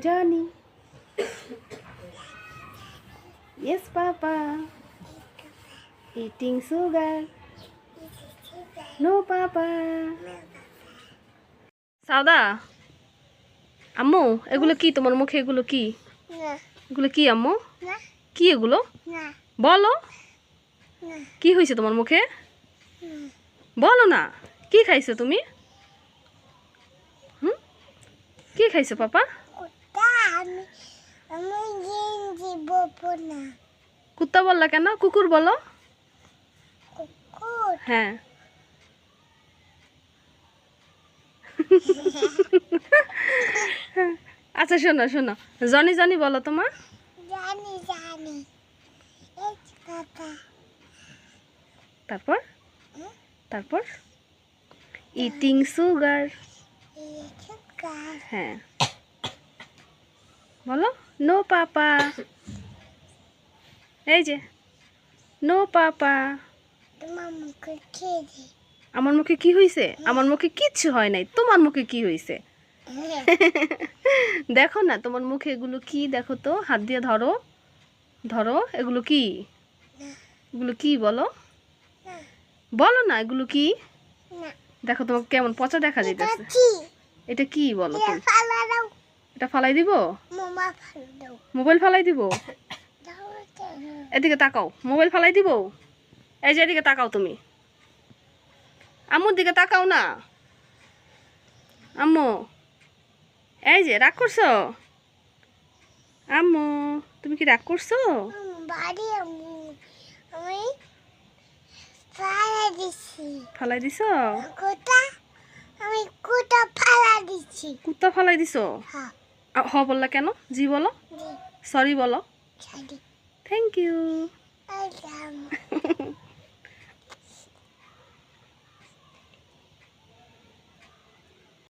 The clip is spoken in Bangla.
Johnny. Yes, Papa. Eating sugar. No, Papa. Sawda আম্মু এগুলো কি তোমার মুখে এগুলো কি এগুলো কি আম্মু কি এগুলো বলো কি হয়েছে তোমার মুখে বলো না কি খাইছো তুমি কি খাইছো পাপা কুত্তা বললা কেন কুকুর বলো হ্যাঁ আচ্ছা শোনো শোনো জনি জনি বলো তোমার তারপর তারপর ইটিং সুগার হ্যাঁ বলো নো পাপা এই যে নো পাপা আমার মুখে কি হয়েছে আমার মুখে কিচ্ছু হয় নাই তোমার মুখে কি হয়েছে দেখো না তোমার মুখে এগুলো কি দেখো তো হাত দিয়ে ধরো ধরো এগুলো কি এগুলো কি বলো বলো না এগুলো কি দেখো তোমাকে কেমন পচা দেখা যাইতেছে এটা কি বলো তুমি এটা ফালাই দিব মোবাইল ফালাই দিব এদিকে তাকাও মোবাইল ফালাই দিব এই যে এদিকে তাকাও তুমি আম্মুর দিকে তাকাও না আম্মু এই যে রাগ করছো আম্মু তুমি কি রাগ করছো ফালাই দিছো কুত্তা ফালাই দিছো হ বললা কেন জি বলো সরি বলো থ্যাংক ইউ